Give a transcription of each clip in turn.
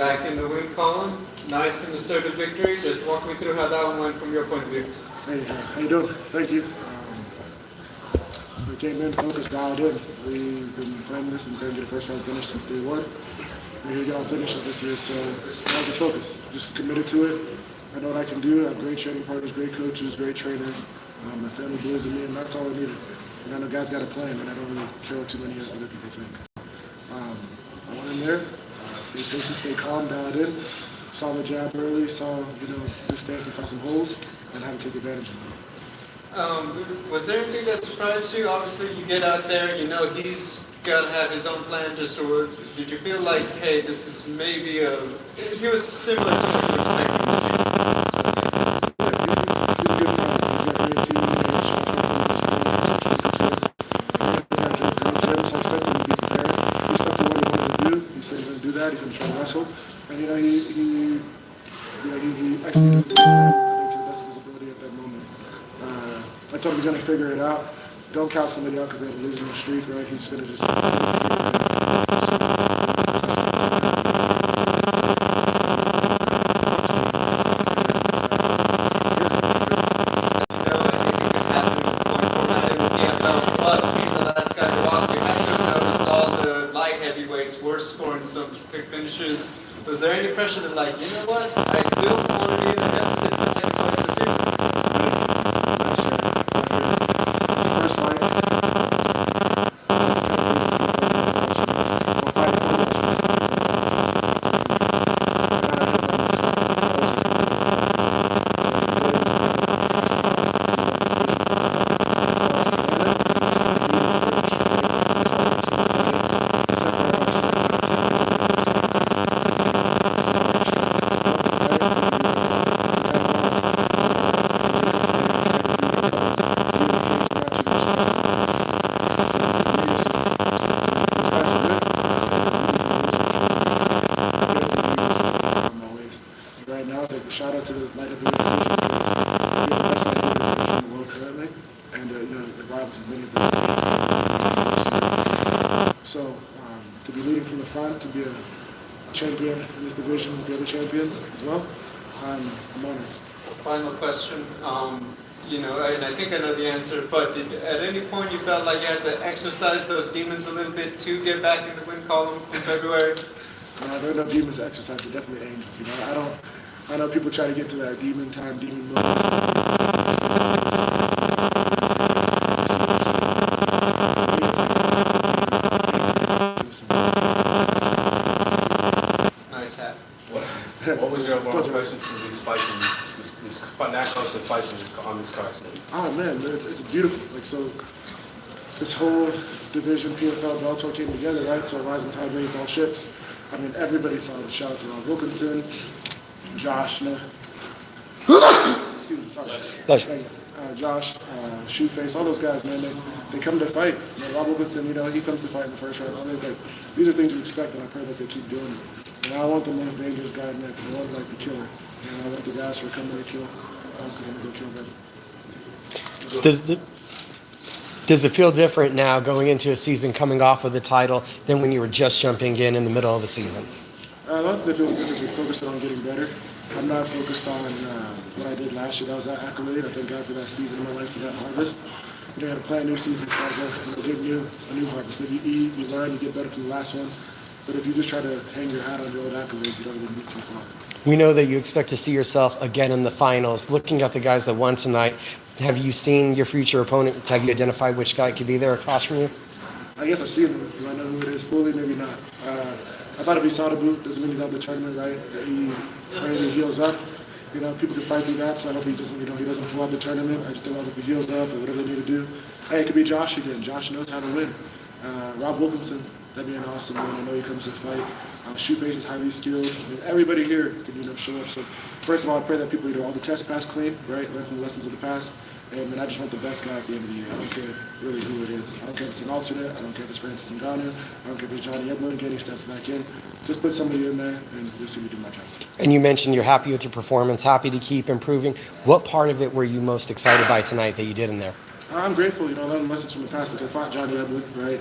Back in the win column, nice and assertive victory. Just walk me through how that one went from your point of view. Hey, how you doing? Thank you. We came in focused, dialed in. We've been playing this, been saying get a first round finish since day one. We're here to get all finishes this year, so that was the focus. Just committed to it. I know what I can do. I have great training partners, great coaches, great trainers. My family believes in me, and that's all I needed. And I know guys got a plan, and I don't really care what too many other people think. I went in there, stay patient, stay calm, dialed in. Saw the jab early, saw this stance, and saw some holes, and how to take advantage of them. Was there anything that surprised you? Obviously, you get out there, he's got to have his own plan. Or did you feel like, hey, this is maybe he was similar to what you were expecting? He's going to try to wrestle, and he executed his plan, I think, to the best of his ability at that moment. I told him he's going to figure it out. Don't count somebody out because they have a losing streak, right? He's going to just. Scoring some quick finishes. Was there any pressure that, like, you know what, I still want to be in the deficit in the second part of the season? First fight. Shout out to the light heavyweight division. We are the best light heavyweight division in the world currently, and the rivals of many of them. So to be leading from the front, to be a champion in this division with the other champions as well, I'm honored. Final question. And I think I know the answer, but at any point you felt like you had to exercise those demons a little bit to get back in the win column in February? No, there are no demons to exercise, but definitely angels. I know people try to get to that demon time, demon mode. Nice hat. What was your overall impression from these fights and these national fights on this card? Oh man, it's beautiful. This whole division, PFL, Bellator came together, right? So rising tide raised all ships. I mean, everybody saw the shout out to Rob Wilkinson, Josh, Josh, Shoeface, all those guys, man, they come to fight. Rob Wilkinson, he comes to fight in the first round. These are things you expect, and I pray that they keep doing it. And I want the most dangerous guy next. I want the killer. I want the guys who are coming to kill, because I'm going to go kill them. Does it feel different now going into a season coming off with the title than when you were just jumping in the middle of the season? I don't think it feels different. We're focused on getting better. I'm not focused on what I did last year. That was that accolade. I thank God for that season in my life, for that harvest. You had to plan a new season, start getting a new harvest. If you eat, you learn, you get better from the last one. But if you just try to hang your hat on your old accolades, you don't really get too far. We know that you expect to see yourself again in the finals. Looking at the guys that won tonight, have you seen your future opponent? Have you identified which guy could be there across from you? I guess I've seen him. Do I know who it is fully? Maybe not. I thought it'd be Sadabu. Doesn't mean he's out of the tournament, right? He heals up. People can fight through that, so I hope he doesn't, he doesn't pull out the tournament. I just don't know if he heals up or whatever they need to do. Hey, it could be Josh again. Josh knows how to win. Rob Wilkinson, that'd be an awesome one. I know he comes to fight. Shoeface is highly skilled. I mean, everybody here can, show up. So, first of all, I pray that people do all the tests pass clean, right? Learn from the lessons of the past. And I just want the best guy at the end of the year. I don't care really who it is. I don't care if it's an alternate. I don't care if it's Francis Ngannou. I don't care if it's Johnny Edlund getting steps back in. Just put somebody in there, and you'll see me do my job. And you mentioned you're happy with your performance, happy to keep improving. What part of it were you most excited by tonight that you did in there? I'm grateful. I learned lessons from the past. Like I fought Johnny Edlund, right?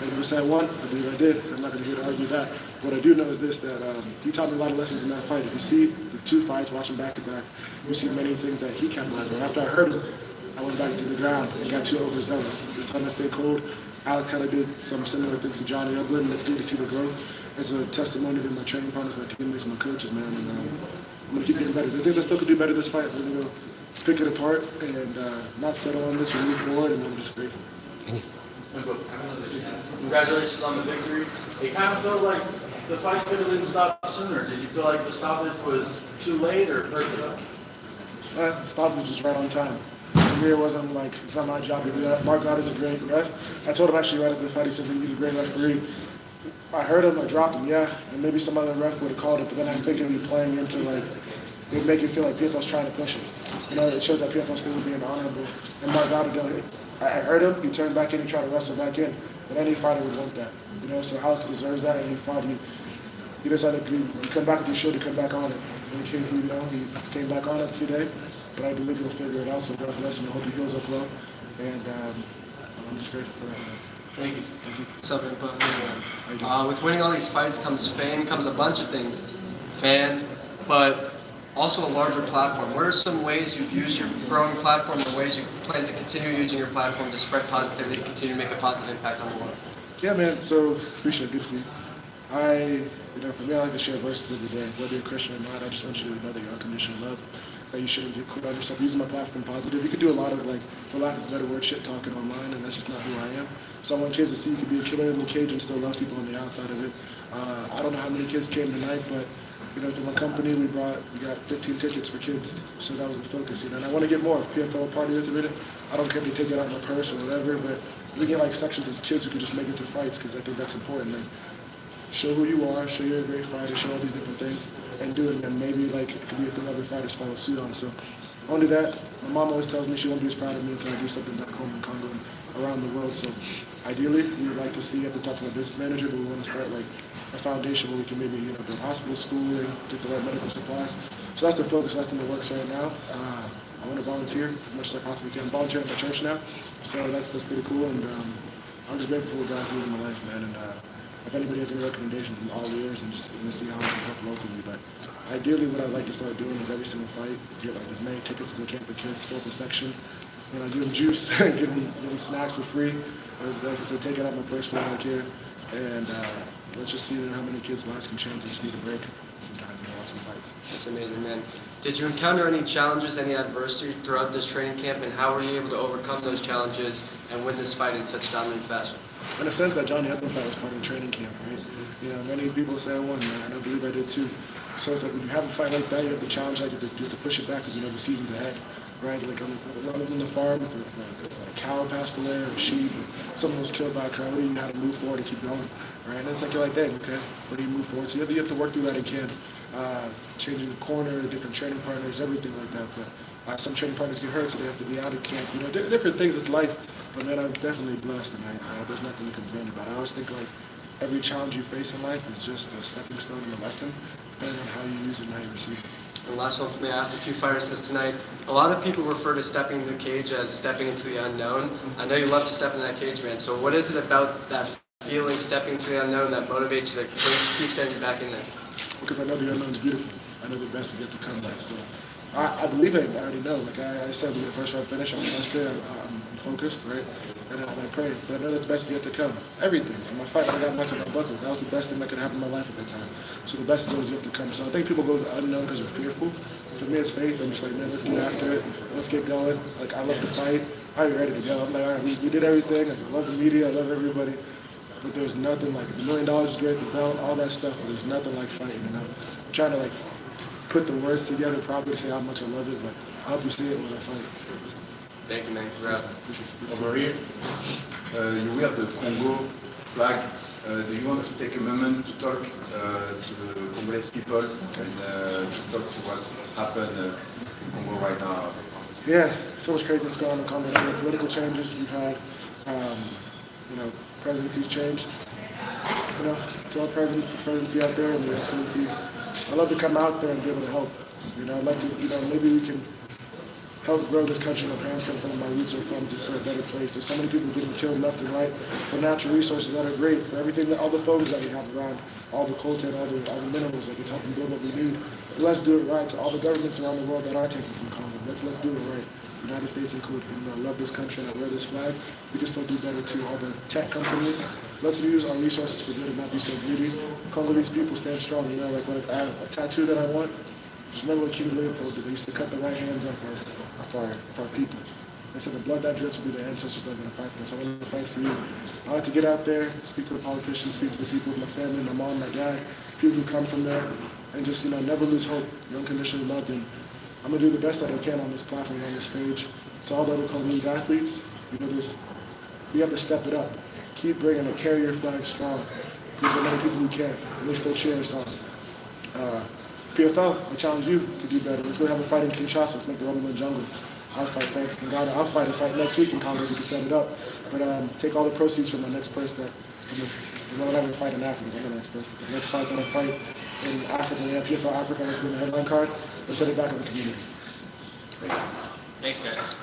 And people say I won, I believe I did. I'm not going to here to argue that. What I do know is this, that he taught me a lot of lessons in that fight. If you see the two fights, watch them back to back, you see many things that he capitalized on. After I heard him, I went back to the ground and got too overzealous. This time I stayed cold. Alec kind of did some similar things to Johnny Upland, and it's good to see the growth. It's a testimony to my training partners, my teammates, my coaches, man. And I'm going to keep getting better. The things I still could do better this fight, we're going to go pick it apart and not settle on this. We move forward, and I'm just grateful. Congratulations on the victory. It kind of felt like the fight could have been stopped sooner. Did you feel like the stoppage was too late or hurt it up? The stoppage was right on time. For me, it wasn't like, it's not my job to do that. Mark Goddard's a great ref. I told him actually right after the fight, he said he's a great referee. I heard him, I dropped him, yeah, and maybe some other ref would have called it, but then I think it would be playing into like, it would make you feel like PFL's trying to push it. You know, it shows that PFL still being honorable. And Mark Goddard, I heard him, he turned back in, he tried to wrestle back in, but any fighter would want that. You know, so Alex deserves that, and he fought, he decided to come back with his shoulder, come back on it. And he came back on it today, but I believe he'll figure it out, so God bless him, I hope he heals up well, and I'm just grateful for that. Thank you. What's up, Impa? With winning all these fights comes fame, comes a bunch of things. Fans, but also a larger platform. What are some ways you've used your growing platform and ways you plan to continue using your platform to spread positivity and continue to make a positive impact on the world? Yeah, man, so appreciate it. Good to see you. For me, I like to share verses of the day. Whether you're Christian or not, I just want you to know that you're unconditional love, that you shouldn't get quit on yourself. Using my platform positive. You could do a lot of, like, for lack of a better word, shit talking online, and that's just not who I am. So I want kids to see you can be a killer in the cage and still love people on the outside of it. I don't know how many kids came tonight, but through my company, we got 15 tickets for kids, so that was the focus. And I want to get more. If PFL party with it, I don't care if they take it out in my purse or whatever, but we get like sections of kids who can just make it to fights because I think that's important. Like, show who you are, show you're a great fighter, show all these different things, and do it. And maybe like it could be a thing other fighters follow suit on. So I want to do that. My mom always tells me she won't be as proud of me until I do something back home in Congo and around the world. So ideally, we would like to see. I have to talk to my business manager, but we want to start like a foundation where we can maybe build hospital, school, and get the right medical supplies. So that's the focus. That's in the works right now. I want to volunteer as much as I possibly can. I'm volunteering at my church now, so that's pretty cool. And I'm just grateful for what God's doing in my life, man. And if anybody has any recommendations from all years, and just see how I can help locally. But ideally, what I'd like to start doing is every single fight, get like as many tickets as I can for kids, fill up a section. Give them juice, give them snacks for free. Like I said, take it out of my purse for all I care. And let's just see how many kids' lives can change. They just need a break sometimes and watch some fights. That's amazing, man. Did you encounter any challenges, any adversity throughout this training camp, and how were you able to overcome those challenges and win this fight in such dominant fashion? In a sense, that Johnny Upland fight was part of the training camp, right? Many people say I won, man, and I believe I did too. So it's like when you have a fight like that, you have to challenge, like you have to push it back because the season's ahead, right? Like on the farm, if a cow passed away or a sheep, or someone was killed by a coyote, you had to move forward and keep going, right? And it's like you're like, dang, okay, where do you move forward? So you have to work through that in camp, changing the corner, different training partners, everything like that. But some training partners get hurt, so they have to be out of camp. Different things. It's life. But man, I'm definitely blessed, and there's nothing to complain about. I always think like every challenge you face in life is just a stepping stone and a lesson, depending on how you use it and how you receive it. And last one for me, I asked a few fighters this tonight. A lot of people refer to stepping in the cage as stepping into the unknown. I know you love to step in that cage, man. So what is it about that feeling, stepping into the unknown, that motivates you, that keeps getting you back in there? Because I know the unknown's beautiful. I know the best is yet to come. So I believe I already know. Like I said, we get the first round finish. I'm trusted. I'm focused, right? And I pray. But I know that the best is yet to come. Everything. From my fight, I got nothing on my bucket. That was the best thing that could happen in my life at that time. So the best is always yet to come. So I think people go to the unknown because they're fearful. For me, it's faith. I'm just like, man, let's get after it. Let's get going. Like, I love to fight. I'm ready to go. I'm like, all right, we did everything. I love the media. I love everybody. But there's nothing like it. The $1 million is great, the belt, all that stuff, but there's nothing like fighting. And I'm trying to like put the words together properly to say how much I love it, but I hope you see it when I fight. Thank you, man. Congrats. Over here, you wear the Congo flag. Do you want to take a moment to talk to the Congolese people and to talk to what happened in Congo right now? Yeah, so much craziness going on in Congo. There are political changes. We've had, presidencies changed. To our presidency out there and the excellency. I love to come out there and be able to help. I'd like to, maybe we can help grow this country. My parents come from, my roots are from, just for a better place. There's so many people getting killed left and right for natural resources that are great, for everything, all the phones that we have around, all the coltan, all the minerals, like it's helping build what we need. But let's do it right to all the governments around the world that are taking from Congo. Let's do it right. The United States included. I love this country and I wear this flag. We can still do better too. All the tech companies, let's use our resources for good and not be so greedy. Congolese people stand strong. Like when I have a tattoo that I want, just remember what King Leopold did. They used to cut the right hands off our people. They said the blood that drips will be the ancestors that are going to fight for us. I want to fight for you. I like to get out there, speak to the politicians, speak to the people, my family, my mom, my dad, people who come from there, and just, never lose hope. You're unconditionally loved, and I'm going to do the best that I can on this platform, on this stage. To all the other Congolese athletes, we have to step it up. Keep bringing it, carry your flag strong. Because there are many people who can't, and they still cheer us on. PFL, I challenge you to do better. Let's go have a fight in Kinshasa. Let's make the Rubberland Jungle. I'll fight thanks to God. I'll fight a fight next week in Congo. We can set it up. But take all the proceeds from my next person. I won't ever fight in Africa. I'm the next person. The next fight that I fight in Africa, PFL Africa, I put in the headline card, and put it back in the community. Thanks, guys.